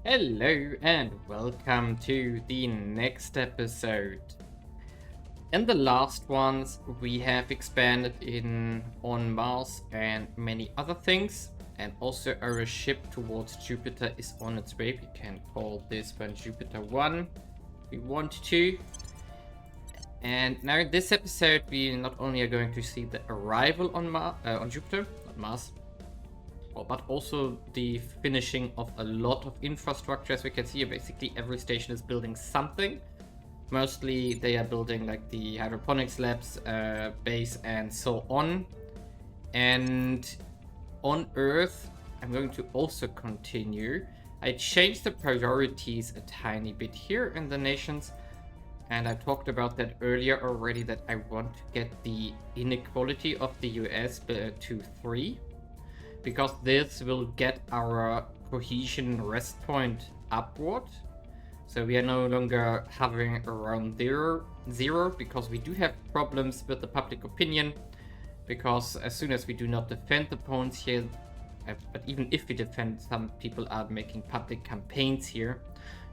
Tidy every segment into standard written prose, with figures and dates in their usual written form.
Hello and welcome to the next episode. In the last ones, we have expanded on Mars and many other things, and also our ship towards Jupiter is on its way. We can call this one Jupiter 1 if we want to. And now in this episode, we not only are going to see the arrival on Jupiter, not Mars, but also the finishing of a lot of infrastructure. As we can see, basically every station is building something. Mostly they are building like the hydroponics labs, base, and so on. And on Earth, I'm going to also continue. I changed the priorities a tiny bit here in the nations, and I talked about that earlier already, that I want to get the inequality of the US to 3. Because this will get our cohesion rest point upward. So we are no longer hovering around zero, because we do have problems with the public opinion. Because as soon as we do not defend the points here, but even if we defend, some people are making public campaigns here,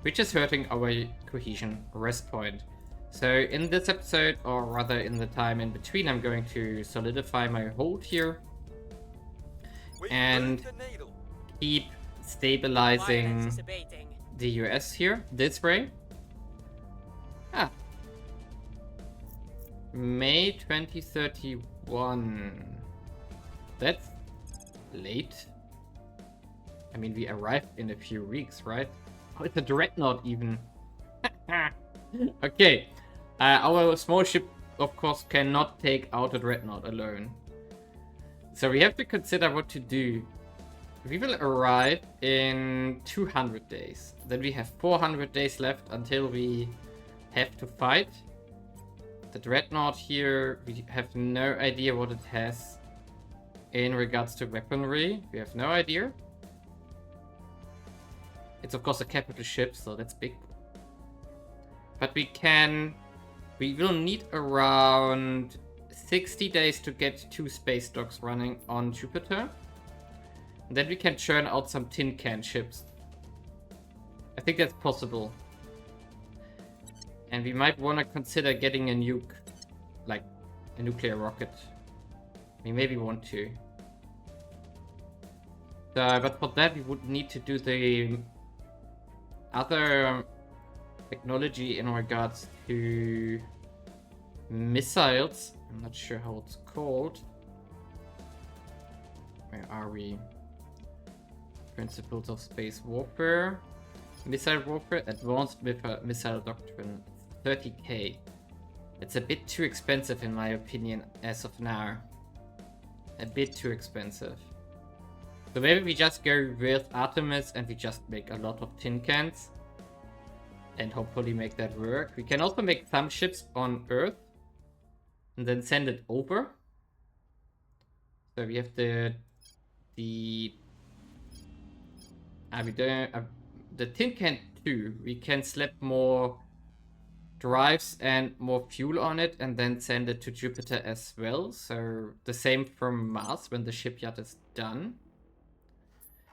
which is hurting our cohesion rest point. So in this episode, or rather in the time in between, I'm going to solidify my hold here and keep stabilizing the US here, this way. May 2031. That's late. I mean, we arrived in a few weeks, right? Oh, it's a dreadnought even. Okay. Our small ship, of course, cannot take out a dreadnought alone. So we have to consider what to do. We will arrive in 200 days. Then we have 400 days left until we have to fight. The dreadnought here, we have no idea what it has in regards to weaponry. We have no idea. It's of course a capital ship, so that's big. But we will need around 60 days to get 2 space docks running on Jupiter. And then we can churn out some tin can ships. I think that's possible. And we might want to consider getting a nuke, like a nuclear rocket. We maybe want to. But for that we would need to do the other technology in regards to missiles. I'm not sure how it's called. Where are we? Principles of space warfare. Missile warfare, advanced missile doctrine. 30k. It's a bit too expensive in my opinion as of now. A bit too expensive. So maybe we just go with Artemis and we just make a lot of tin cans. And hopefully make that work. We can also make some ships on Earth. And then send it over. So we have the tin can too. We can slap more drives and more fuel on it and then send it to Jupiter as well. So the same from Mars when the shipyard is done.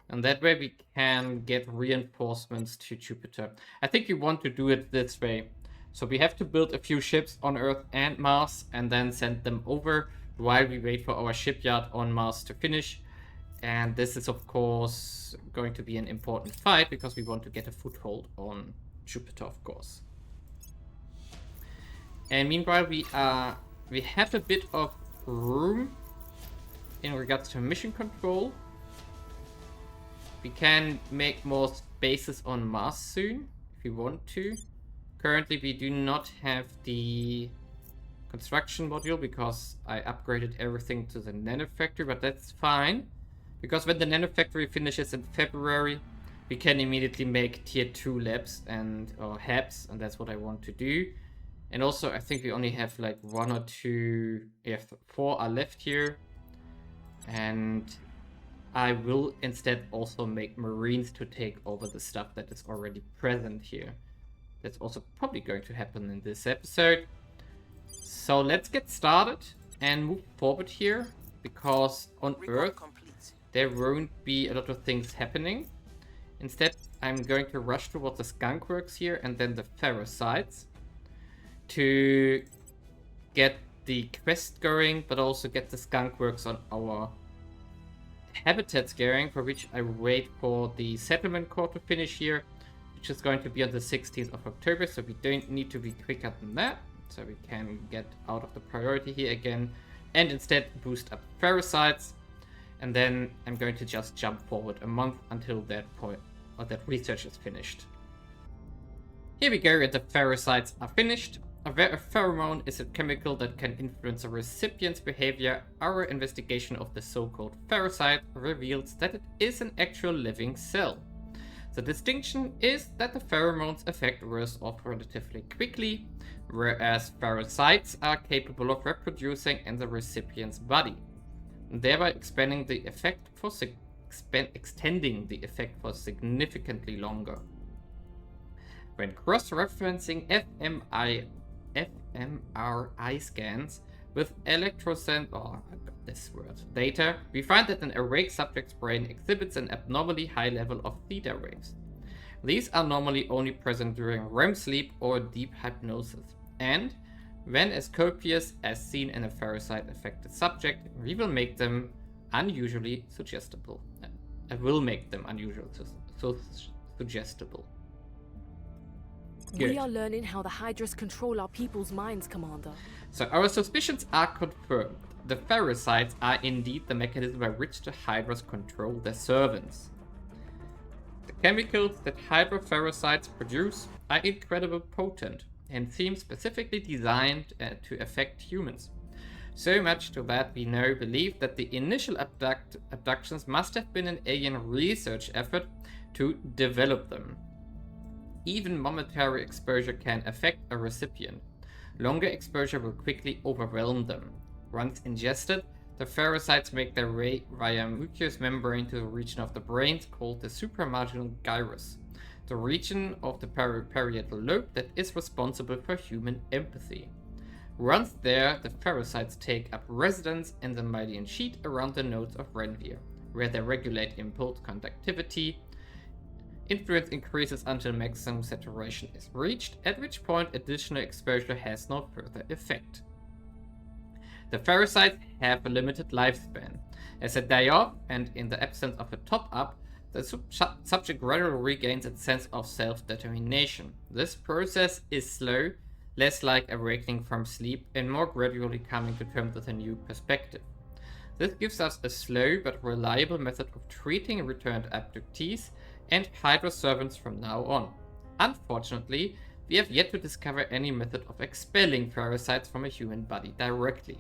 And that way we can get reinforcements to Jupiter. I think we want to do it this way. So we have to build a few ships on Earth and Mars and then send them over while we wait for our shipyard on Mars to finish. And this is of course going to be an important fight because we want to get a foothold on Jupiter, of course. And meanwhile we have a bit of room in regards to mission control. We can make more bases on Mars soon if we want to. Currently we do not have the construction module because I upgraded everything to the nanofactory, but that's fine. Because when the nanofactory finishes in February, we can immediately make tier 2 labs or hubs, and that's what I want to do. And also I think we only have like 1 or 2, 4 are left here. And I will instead also make Marines to take over the stuff that is already present here. That's also probably going to happen in this episode. So let's get started and move forward here, because on Earth there won't be a lot of things happening. Instead, I'm going to rush towards the skunkworks here and then the ferrosites to get the quest going, but also get the skunkworks on our habitats going, for which I wait for the settlement core to finish here, which is going to be on the 16th of October, so we don't need to be quicker than that. So we can get out of the priority here again and instead boost up ferrosites. And then I'm going to just jump forward a month until that point, or that research is finished. Here we go, and the ferrosites are finished. A pheromone is a chemical that can influence a recipient's behavior. Our investigation of the so-called ferrosite reveals that it is an actual living cell. The distinction is that the pheromones affect worse off relatively quickly, whereas ferrosites are capable of reproducing in the recipient's body, thereby extending the effect for significantly longer. When cross-referencing fMRI scans with data, we find that an awake subject's brain exhibits an abnormally high level of theta waves. These are normally only present during REM sleep or deep hypnosis, and when as copious as seen in a ferrosite-affected subject, we will make them unusually suggestible. Good. We are learning how the Hydras control our people's minds, Commander. So our suspicions are confirmed. The ferrosites are indeed the mechanism by which the Hydras control their servants. The chemicals that hydroferrosites produce are incredibly potent and seem specifically designed to affect humans. So much to that we now believe that the initial abductions must have been an alien research effort to develop them. Even momentary exposure can affect a recipient. Longer exposure will quickly overwhelm them. Once ingested, the ferrosites make their way via mucous membrane to the region of the brain called the supramarginal gyrus, the region of the parietal lobe that is responsible for human empathy. Once there, the ferrosites take up residence in the myelin sheet around the nodes of Renvir, where they regulate impulse conductivity. Influence increases until maximum saturation is reached, at which point additional exposure has no further effect. The ferrosites have a limited lifespan. As they die off, and in the absence of a top-up, the subject gradually regains its sense of self-determination. This process is slow, less like awakening from sleep, and more gradually coming to terms with a new perspective. This gives us a slow but reliable method of treating returned abductees and Hydra servants from now on. Unfortunately, we have yet to discover any method of expelling ferrosites from a human body directly.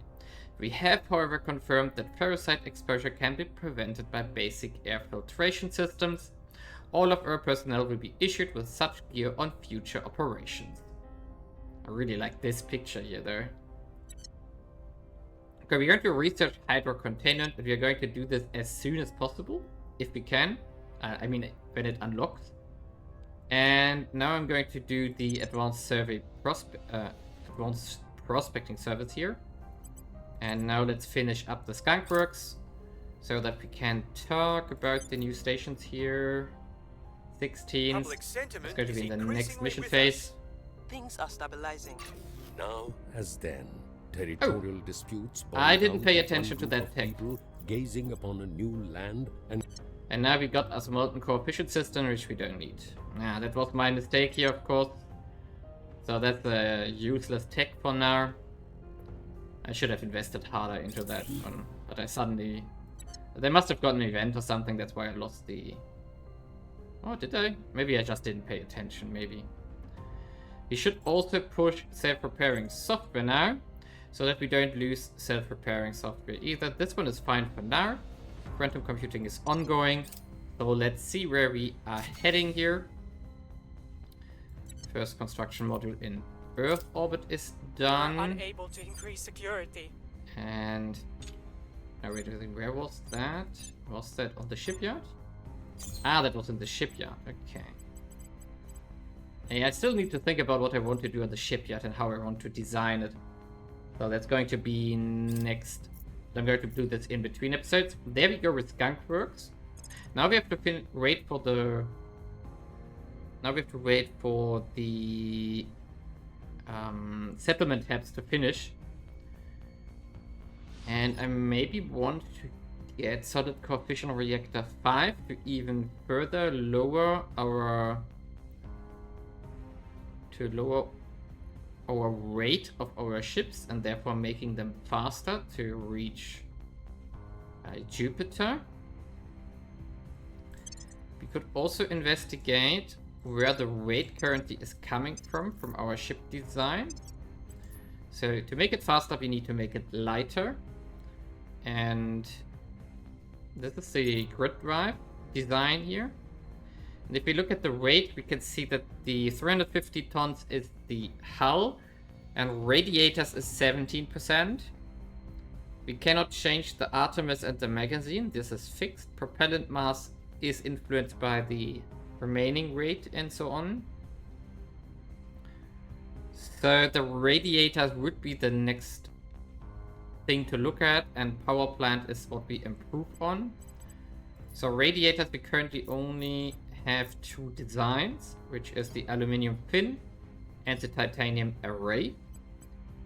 We have, however, confirmed that ferrosite exposure can be prevented by basic air filtration systems. All of our personnel will be issued with such gear on future operations. I really like this picture here, though. Okay, we're going to research Hydra Containment, but we are going to do this as soon as possible, if we can. I mean, when it unlocks. And now I'm going to do the advanced prospecting service here. And now let's finish up the skunkworks so that we can talk about the new stations here. 16. It's going to be in the next mission phase. Things are stabilizing. Now as then, territorial disputes. I didn't pay attention to that tech. Gazing upon a new land and now we got a molten coefficient system, which we don't need. That was my mistake here, of course. So that's a useless tech for now. I should have invested harder into that one, but I suddenly... They must have got an event or something, that's why I lost the... Oh, did I? Maybe I just didn't pay attention, maybe. We should also push self-repairing software now, so that we don't lose self-repairing software either. This one is fine for now. Quantum computing is ongoing, so let's see where we are heading here. First construction module in Earth orbit is done. Unable to increase security. And now wait, where was that? Was that on the shipyard? Ah, that was in the shipyard. Okay. Hey, I still need to think about what I want to do on the shipyard and how I want to design it. So that's going to be next. I'm going to do this in between episodes. There we go with Skunkworks. Now we have to wait for the Now we have to wait for the settlement tabs to finish. And I maybe want to get solid core fission reactor 5 to even further lower our rate of our ships and therefore making them faster to reach Jupiter. We could also investigate where the weight currently is coming from our ship design. So to make it faster, we need to make it lighter. And this is the grid drive design here. And if we look at the weight, we can see that the 350 tons is the hull and radiators is 17%. We cannot change the Artemis and the magazine. This is fixed. Propellant mass is influenced by the remaining weight and so on. So the radiators would be the next thing to look at, and power plant is what we improve on. So radiators, we currently only have 2 designs, which is the aluminum fin and the titanium array.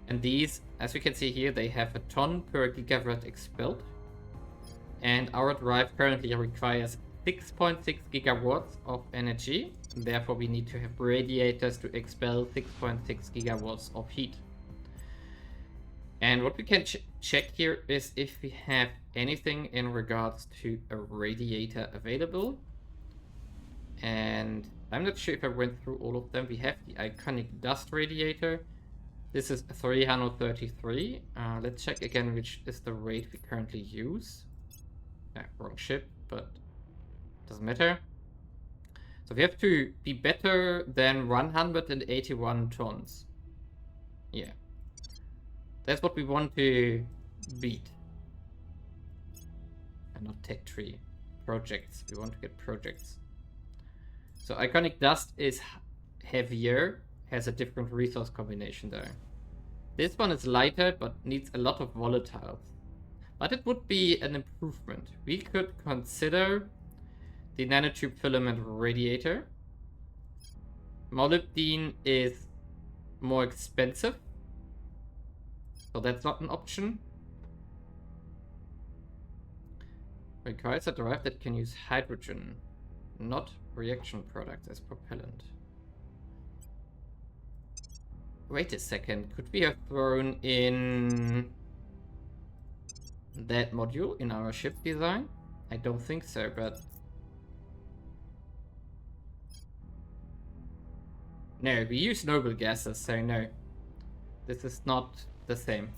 And these, as we can see here, they have a ton per gigawatt expelled. And our drive currently requires 6.6 gigawatts of energy. Therefore, we need to have radiators to expel 6.6 gigawatts of heat. And what we can check here is if we have anything in regards to a radiator available. And I'm not sure if I went through all of them. We have the iconic dust radiator. This is 333. Let's check again which is the rate we currently use. Wrong ship, but doesn't matter. So we have to be better than 181 tons. Yeah. That's what we want to beat. And not tech tree. Projects. We want to get projects. So iconic dust is heavier, has a different resource combination there. This one is lighter, but needs a lot of volatiles. But it would be an improvement. We could consider the nanotube filament radiator. Molybdenum is more expensive, so that's not an option. Requires a drive that can use hydrogen, not reaction products as propellant. Wait a second, could we have thrown in that module in our ship design? I don't think so, but no, we use noble gases, so no. This is not the same.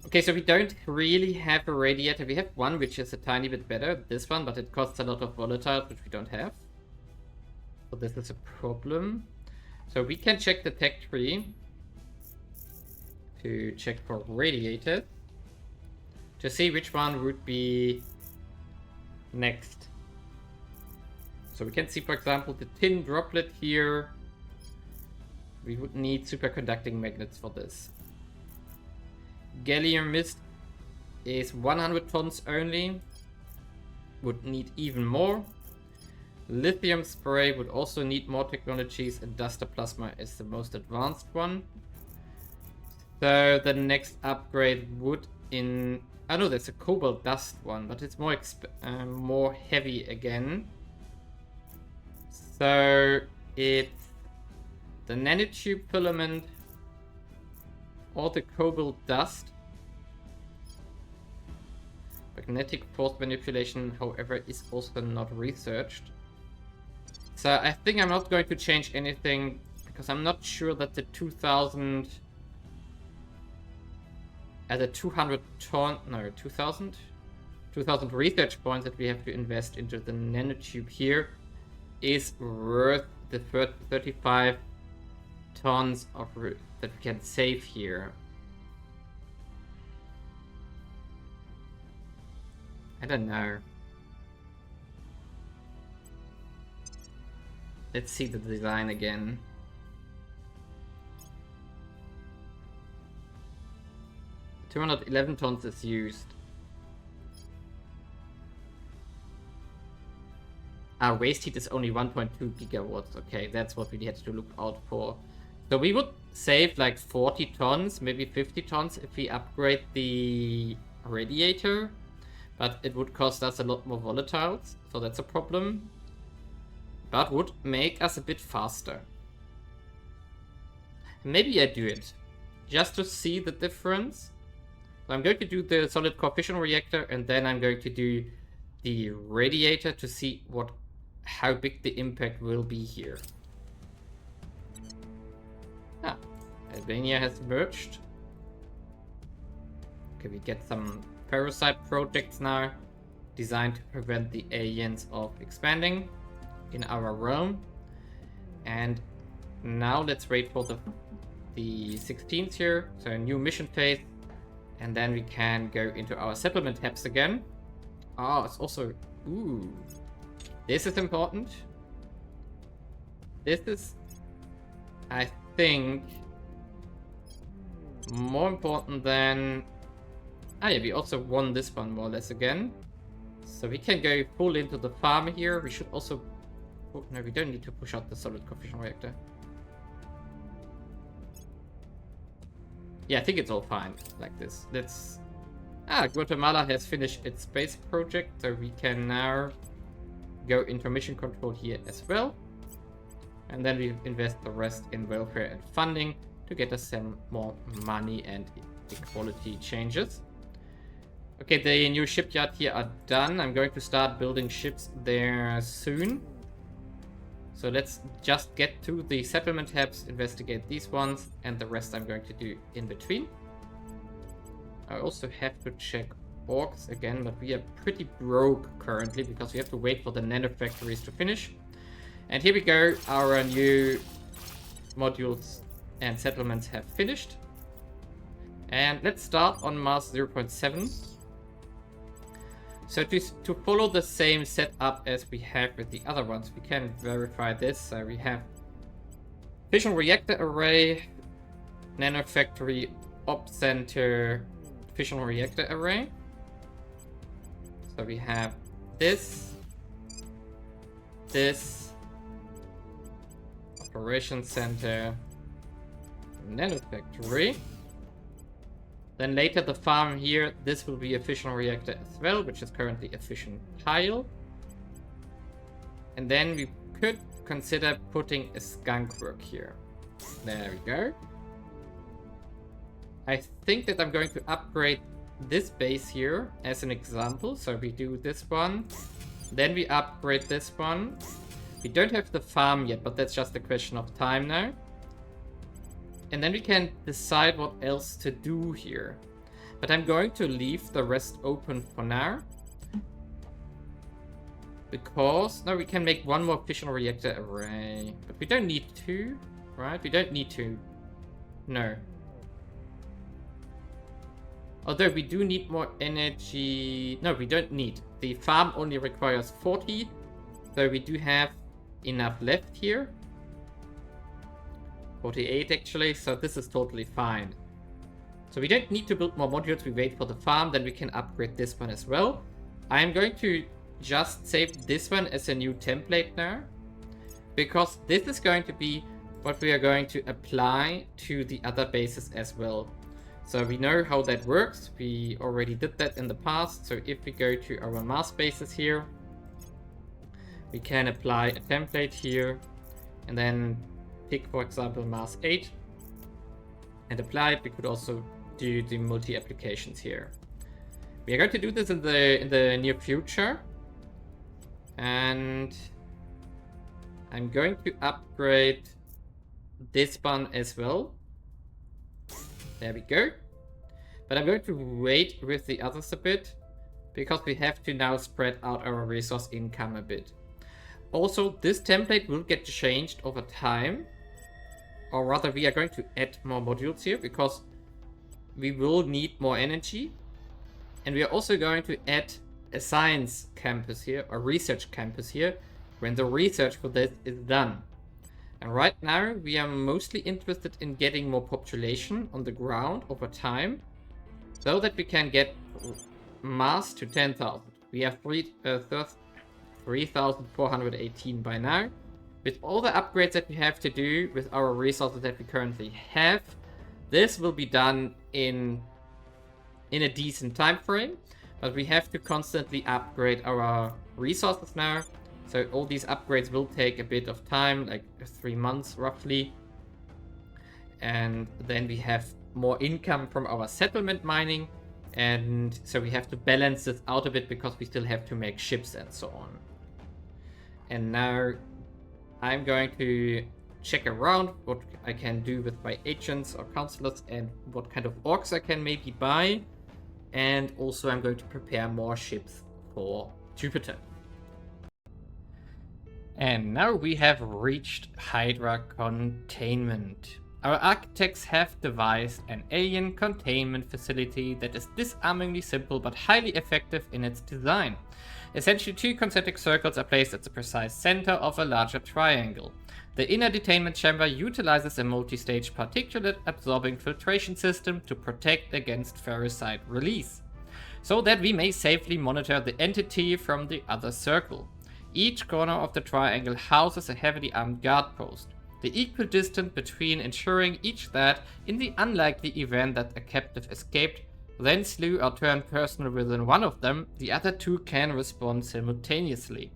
Okay, so we don't really have a radiator. We have one which is a tiny bit better, this one, but it costs a lot of volatiles, which we don't have. So this is a problem. So we can check the tech tree to check for radiators to see which one would be next. So we can see, for example, the tin droplet here. We would need superconducting magnets for this. Gallium mist is 100 tons only. Would need even more. Lithium spray would also need more technologies, and duster plasma is the most advanced one. So the next upgrade would in... I know there's a cobalt dust one, but it's more heavy again. So it's the nanotube filament or the cobalt dust. Magnetic force manipulation, however, is also not researched. So I think I'm not going to change anything because I'm not sure that the 2000 at a 200 ton, no, 2000 research points that we have to invest into the nanotube here is worth the 35 tons of that we can save here. I don't know. Let's see the design again. $211 tons is used. Our waste heat is only 1.2 gigawatts. Okay, that's what we had to look out for. So we would save like 40 tons, maybe 50 tons if we upgrade the radiator. But it would cost us a lot more volatiles, so that's a problem. But would make us a bit faster. Maybe I do it, just to see the difference. So I'm going to do the solid core fission reactor, and then I'm going to do the radiator to see how big the impact will be here. Ah, Albania has merged. Okay, we get some parasite projects now, designed to prevent the aliens of expanding in our realm. And now let's wait for the 16th here, so a new mission phase, and then we can go into our settlement hubs again. Oh, it's also... Ooh. This is important. This is, I think, more important than... Ah yeah, we also won this one more or less again. So we can go full into the farm here. We should also... Oh, no, we don't need to push out the solid core fission reactor. Yeah, I think it's all fine like this. Let's... Ah, Guatemala has finished its space project, so we can now go into mission control here as well. And then we invest the rest in welfare and funding to get us some more money and equality changes. Okay, the new shipyard here are done. I'm going to start building ships there soon. So let's just get to the settlement hubs, investigate these ones, and the rest I'm going to do in between. I also have to check orcs again, but we are pretty broke currently because we have to wait for the nanofactories to finish. And here we go, our new modules and settlements have finished. And let's start on Mars 0.7. So to follow the same setup as we have with the other ones, we can verify this. So we have fission reactor array, nanofactory, op center, fission reactor array. So we have this, operation center, nanofactory. Then later the farm here, this will be a fission reactor as well, which is currently a fission pile. And then we could consider putting a skunk work here. There we go. I think that I'm going to upgrade this base here as an example. So we do this one, then we upgrade this one. We don't have the farm yet, but that's just a question of time now. And then we can decide what else to do here. But I'm going to leave the rest open for now. Because now we can make one more fission reactor array. But we don't need to, right? We don't need to. No. Although we do need more energy. No, we don't need. The farm only requires 40. So we do have enough left here. 48 actually, so this is totally fine. So we don't need to build more modules, we wait for the farm, then we can upgrade this one as well. I'm going to just save this one as a new template now, because this is going to be what we are going to apply to the other bases as well. So we know how that works, we already did that in the past. So if we go to our Mars bases here, we can apply a template here, and then pick, for example, Mars 8 and apply it. We could also do the multi-applications here. We are going to do this in the near future. And I'm going to upgrade this one as well. There we go. But I'm going to wait with the others a bit, because we have to now spread out our resource income a bit. Also, this template will get changed over time. Or rather, we are going to add more modules here, because we will need more energy. And we are also going to add a science campus here, a research campus here, when the research for this is done. And right now, we are mostly interested in getting more population on the ground over time, so that we can get Mars to 10,000. We have 3 3,418 by now. With all the upgrades that we have to do with our resources that we currently have, this will be done in a decent time frame, but we have to constantly upgrade our resources now. So all these upgrades will take a bit of time, like 3 months roughly. And then we have more income from our settlement mining. And so we have to balance this out a bit because we still have to make ships and so on. And now I'm going to check around what I can do with my agents or counselors and what kind of orcs I can maybe buy. And also I'm going to prepare more ships for Jupiter. And now we have reached Hydra Containment. Our architects have devised an alien containment facility that is disarmingly simple but highly effective in its design. Essentially, 2 concentric circles are placed at the precise center of a larger triangle. The inner detainment chamber utilizes a multi-stage particulate-absorbing filtration system to protect against ferricide release, so that we may safely monitor the entity from the other circle. Each corner of the triangle houses a heavily armed guard post, the equidistant between ensuring each that, in the unlikely event that a captive escaped, then slew or turned personal within one of them, the other 2 can respond simultaneously.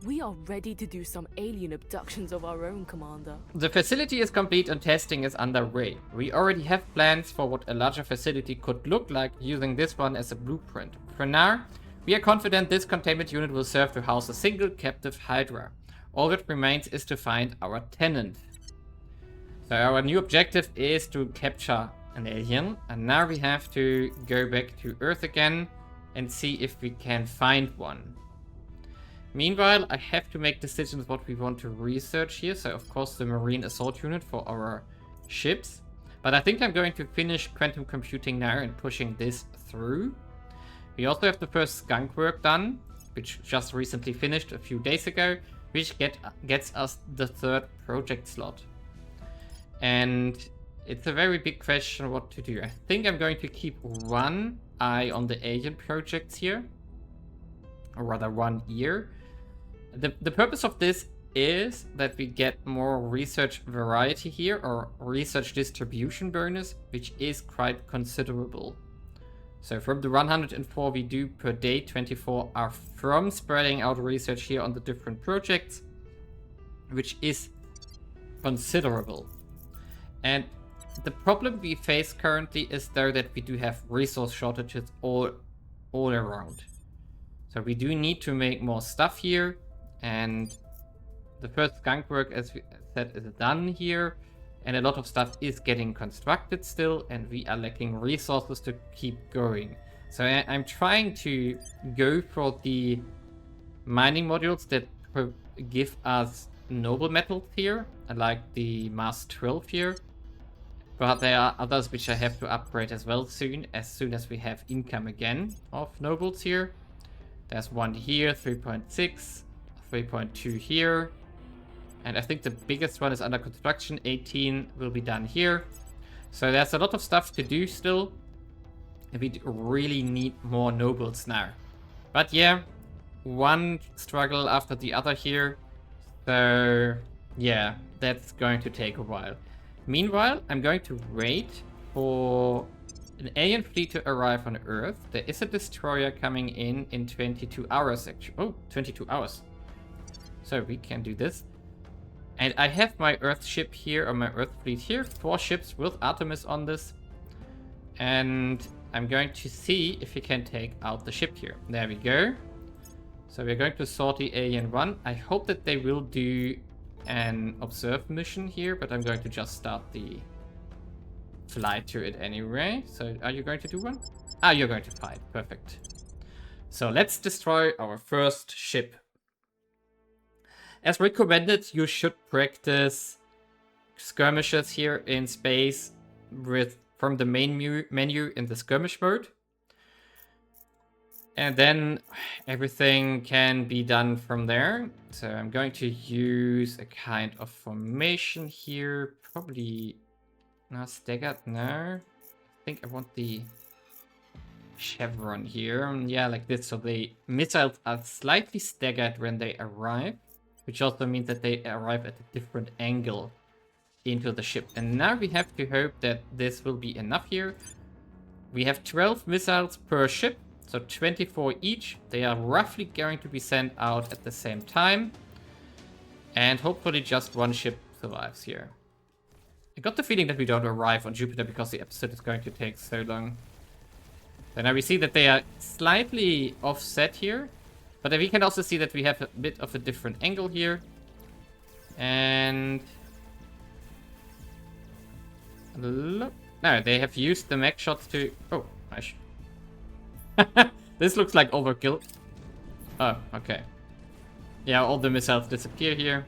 We are ready to do some alien abductions of our own, Commander. The facility is complete and testing is underway. We already have plans for what a larger facility could look like using this one as a blueprint. For now, we are confident this containment unit will serve to house a single captive Hydra. All that remains is to find our tenant. So our new objective is to capture an alien, and now we have to go back to Earth again and see if we can find one. Meanwhile, I have to make decisions what we want to research here. So of course the Marine Assault Unit for our ships. But I think I'm going to finish quantum computing now and pushing this through. We also have the first skunk work done, which just recently finished a few days ago, which gets us the 3rd project slot. And it's a very big question what to do. I think I'm going to keep one eye on the alien projects here, or rather 1 ear. The purpose of this is that we get more research variety here, or research distribution bonus, which is quite considerable. So from the 104 we do per day, 24 are from spreading out research here on the different projects, which is considerable. And the problem we face currently is though that we do have resource shortages all around. So we do need to make more stuff here, and the first skunk work, as we said, is done here, and a lot of stuff is getting constructed still, and we are lacking resources to keep going. So I'm trying to go for the mining modules that give us noble metals here, like the Mass 12 here. But there are others which I have to upgrade as well soon as we have income again of nobles here. There's one here, 3.6, 3.2 here. And I think the biggest one is under construction, 18 will be done here. So there's a lot of stuff to do still. And we really need more nobles now. But yeah, one struggle after the other here. So yeah, that's going to take a while. Meanwhile, I'm going to wait for an alien fleet to arrive on Earth. There is a destroyer coming in 22 hours actually. Oh, 22 hours. So we can do this. And I have my Earth ship here, or my Earth fleet here. 4 ships with Artemis on this. And I'm going to see if we can take out the ship here. There we go. So we're going to sort the alien 1. I hope that they will do an observe mission here, but I'm going to just start the flight to it anyway. So are you going to do one? Ah, you're going to fight. Perfect. So let's destroy our first ship. As recommended, you should practice skirmishes here in space from the main menu in the skirmish mode. And then everything can be done from there. So I'm going to use a kind of formation here. Probably not staggered, no. I think I want the chevron here. Yeah, like this. So the missiles are slightly staggered when they arrive, which also means that they arrive at a different angle into the ship. And now we have to hope that this will be enough here. We have 12 missiles per ship, so 24 each. They are roughly going to be sent out at the same time. And hopefully just one ship survives here. I got the feeling that we don't arrive on Jupiter because the episode is going to take so long. So now we see that they are slightly offset here. But we can also see that we have a bit of a different angle here. And... look. No, they have used the mech shots to... oh, nice. This looks like overkill. Oh, okay. Yeah, all the missiles disappear here.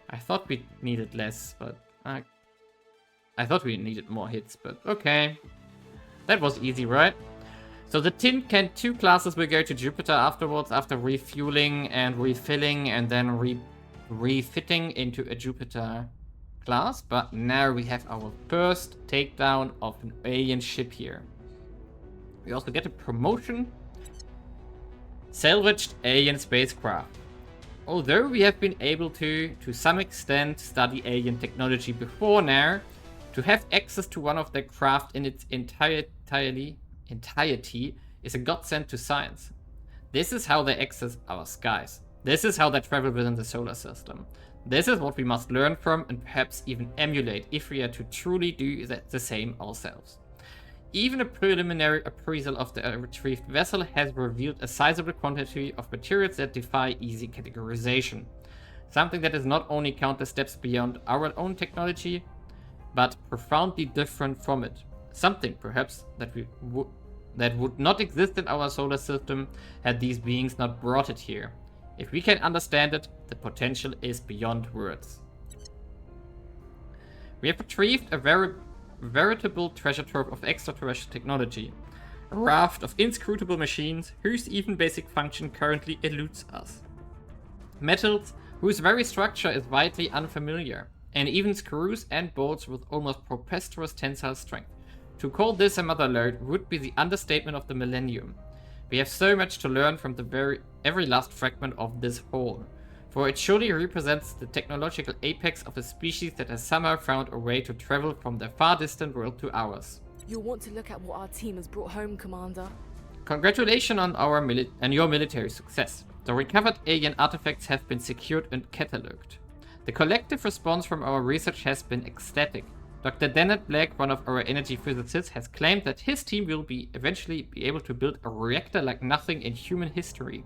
I thought we needed less, but... I thought we needed more hits, but okay. That was easy, right? So the Tin Can 2 classes will go to Jupiter afterwards, after refueling and refilling and then refitting into a Jupiter class. But now we have our first takedown of an alien ship here. We also get a promotion. Salvaged alien spacecraft. Although we have been able to some extent, study alien technology before now, to have access to one of their craft in its entirety is a godsend to science. This is how they access our skies. This is how they travel within the solar system. This is what we must learn from and perhaps even emulate if we are to truly do the same ourselves. Even a preliminary appraisal of the retrieved vessel has revealed a sizable quantity of materials that defy easy categorization. Something that is not only countless steps beyond our own technology, but profoundly different from it. Something, perhaps, that would not exist in our solar system had these beings not brought it here. If we can understand it, the potential is beyond words. We have retrieved a veritable treasure trove of extraterrestrial technology. A raft of inscrutable machines whose even basic function currently eludes us. Metals whose very structure is widely unfamiliar, and even screws and bolts with almost preposterous tensile strength. To call this a mother lode would be the understatement of the millennium. We have so much to learn from every last fragment of this whole, for it surely represents the technological apex of a species that has somehow found a way to travel from their far distant world to ours. You'll want to look at what our team has brought home, Commander. Congratulations on your military success. The recovered alien artifacts have been secured and catalogued. The collective response from our research has been ecstatic. Dr. Dennett Black, one of our energy physicists, has claimed that his team will eventually be able to build a reactor like nothing in human history.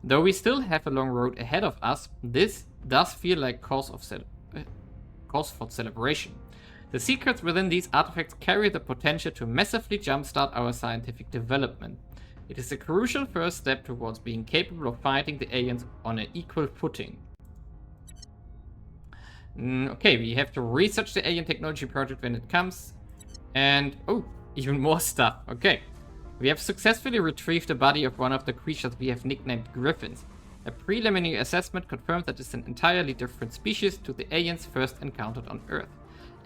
Though we still have a long road ahead of us, this does feel like cause for celebration. The secrets within these artifacts carry the potential to massively jumpstart our scientific development. It is a crucial first step towards being capable of fighting the aliens on an equal footing. Okay, we have to research the alien technology project when it comes. And, oh, even more stuff. Okay. We have successfully retrieved the body of one of the creatures we have nicknamed Griffins. A preliminary assessment confirms that it's an entirely different species to the aliens first encountered on Earth.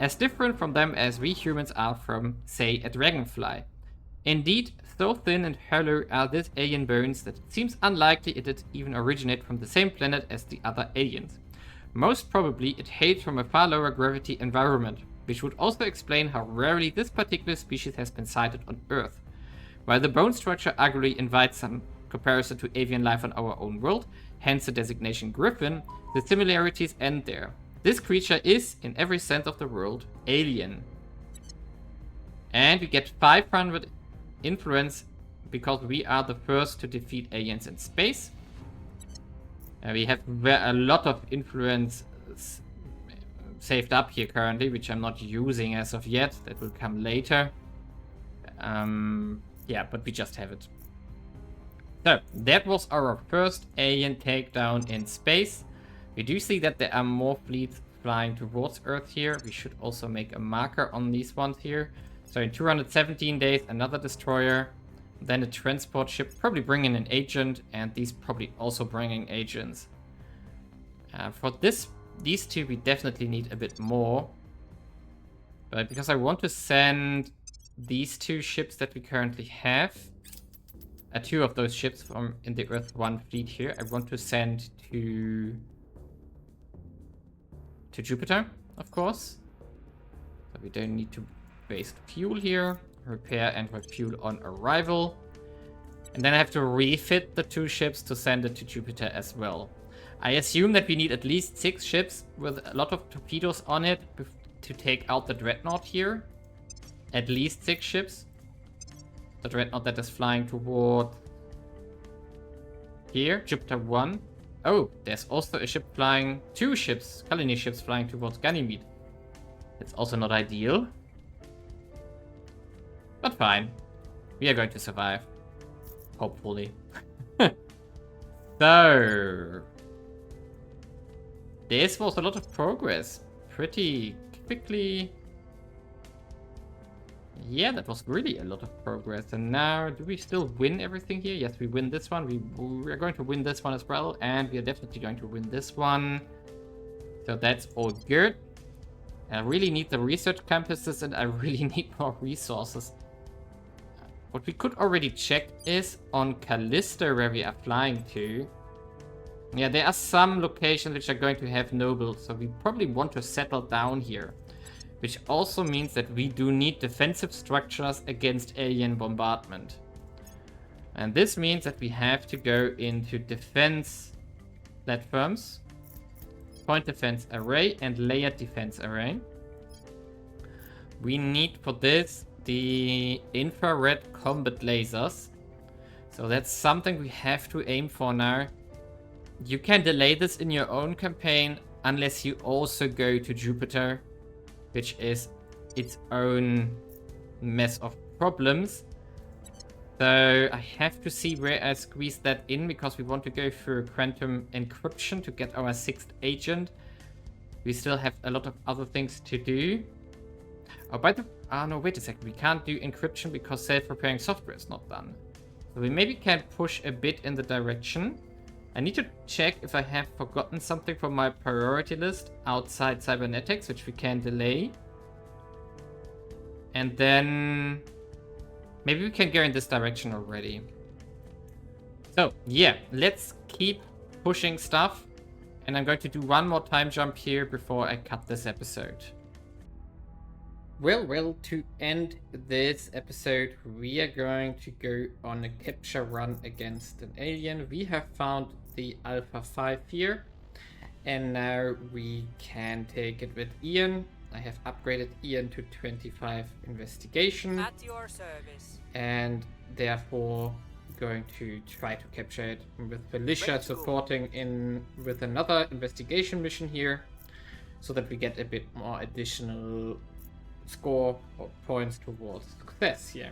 As different from them as we humans are from, say, a dragonfly. Indeed, so thin and hollow are these alien bones that it seems unlikely it did even originate from the same planet as the other aliens. Most probably, it hails from a far lower gravity environment, which would also explain how rarely this particular species has been sighted on Earth. While the bone structure arguably invites some comparison to avian life on our own world, hence the designation Griffin, the similarities end there. This creature is, in every sense of the word, alien. And we get 500 influence because we are the first to defeat aliens in space. We have a lot of influence saved up here currently, which I'm not using as of yet. That will come later. Yeah, but we just have it. So, that was our first alien takedown in space. We do see that there are more fleets flying towards Earth here. We should also make a marker on these ones here. So in 217 days, another destroyer. Then a transport ship, probably bringing an agent, and these probably also bringing agents. For these two, we definitely need a bit more. But because I want to send these two ships that we currently have, two of those ships from in the Earth 1 fleet here, I want to send to Jupiter, of course. So we don't need to waste fuel here. Repair and refuel on arrival. And then I have to refit the two ships to send it to Jupiter as well. I assume that we need at least 6 ships with a lot of torpedoes on it to take out the Dreadnought here. At least 6 ships. The Dreadnought that is flying toward here, Jupiter 1. Oh, there's also a ship flying, 2 ships, colony ships flying towards Ganymede. It's also not ideal. But fine. We are going to survive. Hopefully. So, this was a lot of progress. Pretty quickly. Yeah, that was really a lot of progress. And now, do we still win everything here? Yes, we win this one. We are going to win this one as well. And we are definitely going to win this one. So that's all good. I really need the research campuses and I really need more resources. What we could already check is on Callisto, where we are flying to. Yeah, there are some locations which are going to have nobles, so we probably want to settle down here. Which also means that we do need defensive structures against alien bombardment. And this means that we have to go into defense platforms, point defense array, and layered defense array. We need for this the infrared combat lasers. So that's something we have to aim for now. You can delay this in your own campaign unless you also go to Jupiter, which is its own mess of problems. So I have to see where I squeeze that in, because we want to go through quantum encryption to get our 6th agent. We still have a lot of other things to do. Oh, no, wait a second. We can't do encryption because self-repairing software is not done. So we maybe can push a bit in the direction. I need to check if I have forgotten something from my priority list outside cybernetics, which we can delay. And then maybe we can go in this direction already. So, yeah, let's keep pushing stuff. And I'm going to do one more time jump here before I cut this episode. Well, to end this episode, we are going to go on a capture run against an alien. We have found the Alpha 5 here, and now we can take it with Ian. I have upgraded Ian to 25 investigation. At your service. And therefore going to try to capture it with Felicia supporting in with another investigation mission here, so that we get a bit more additional score or points towards success here.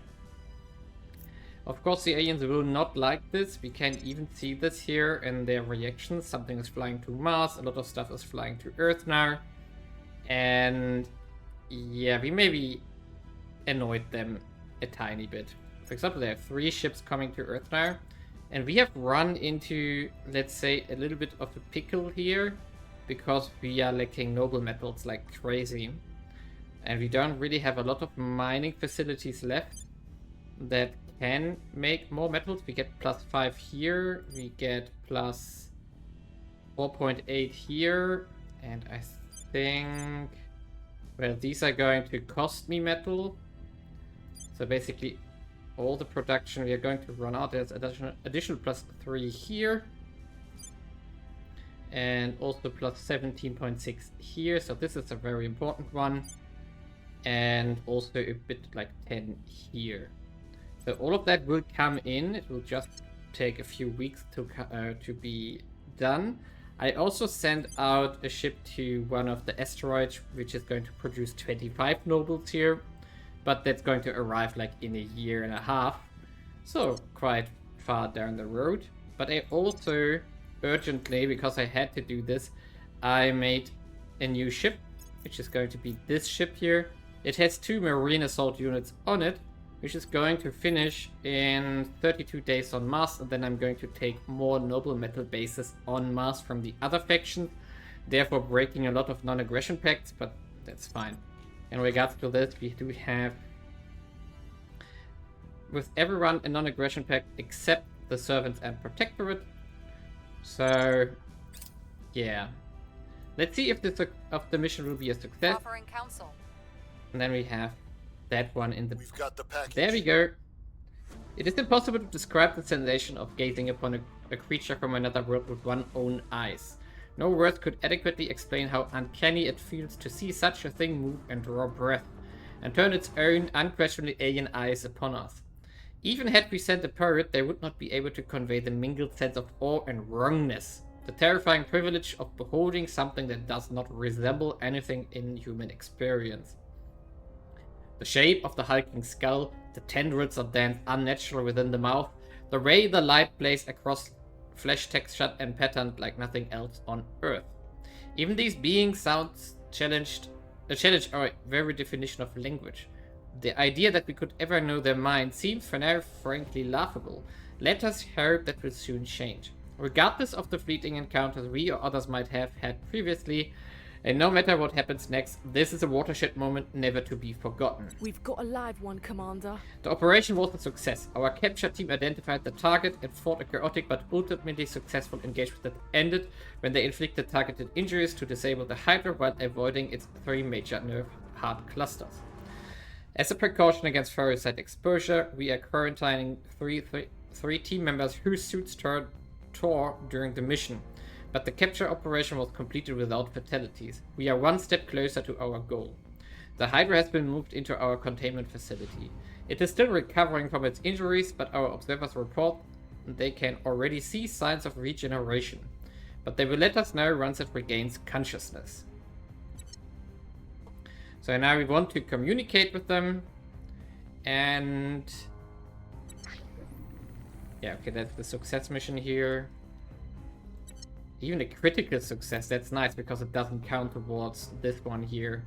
Of course, the aliens will not like this. We can even see this here in their reactions. Something is flying to Mars, a lot of stuff is flying to Earth now. And yeah, we maybe annoyed them a tiny bit. For example, they have 3 ships coming to Earth now. And we have run into, let's say, a little bit of a pickle here, because we are lacking noble metals like crazy. And we don't really have a lot of mining facilities left that can make more metals. We get +5 here, we get plus 4.8 here, and I think, well, these are going to cost me metal. So basically all the production we are going to run out. There's additional +3 here, and also plus 17.6 here. So this is a very important one. And also a bit like 10 here. So all of that will come in. It will just take a few weeks to be done. I also sent out a ship to one of the asteroids, which is going to produce 25 nobles here. But that's going to arrive like in a year and a half. So quite far down the road. But I also urgently, because I had to do this, I made a new ship, which is going to be this ship here. It has 2 marine assault units on it, which is going to finish in 32 days on Mars, and then I'm going to take more noble metal bases on Mars from the other factions, therefore breaking a lot of non-aggression pacts, but that's fine. In regards to this, we do have with everyone a non-aggression pact except the Servants and Protectorate. So, yeah. Let's see if the mission will be a success. Offering counsel. And then we have that one in the... We've got the package. There we go. It is impossible to describe the sensation of gazing upon a creature from another world with one's own eyes. No words could adequately explain how uncanny it feels to see such a thing move and draw breath, and turn its own unquestionably alien eyes upon us. Even had we sent a pirate, they would not be able to convey the mingled sense of awe and wrongness, the terrifying privilege of beholding something that does not resemble anything in human experience. The shape of the hulking skull, the tendrils that dance unnatural within the mouth, the way the light plays across flesh textured and patterned like nothing else on Earth. Even these beings sounds challenge our very definition of language. The idea that we could ever know their mind seems for now frankly laughable. Let us hope that will soon change. Regardless of the fleeting encounters we or others might have had previously, and no matter what happens next, this is a watershed moment never to be forgotten. We've got a live one, Commander. The operation was a success. Our capture team identified the target and fought a chaotic but ultimately successful engagement that ended when they inflicted targeted injuries to disable the Hydra while avoiding its 3 major nerve heart clusters. As a precaution against parasite exposure, we are quarantining three team members whose suits tore during the mission. But the capture operation was completed without fatalities. We are one step closer to our goal. The Hydra has been moved into our containment facility. It is still recovering from its injuries, but our observers report they can already see signs of regeneration. But they will let us know once it regains consciousness. So now we want to communicate with them. And... yeah, okay, that's the success mission here. Even a critical success, that's nice because it doesn't count towards this one here.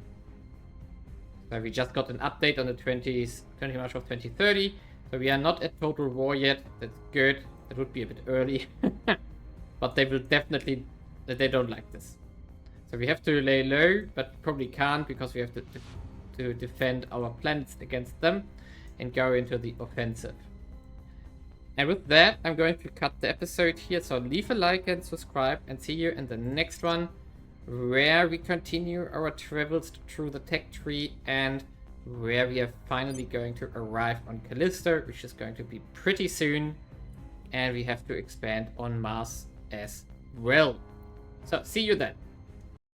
So we just got an update on the 20 March of 2030. So we are not at total war yet. That's good. That would be a bit early. But they will definitely... they don't like this. So we have to lay low, but probably can't because we have to defend our planets against them and go into the offensive. And with that, I'm going to cut the episode here, so leave a like and subscribe, and see you in the next one, where we continue our travels through the tech tree, and where we are finally going to arrive on Callisto, which is going to be pretty soon, and we have to expand on Mars as well. So, see you then.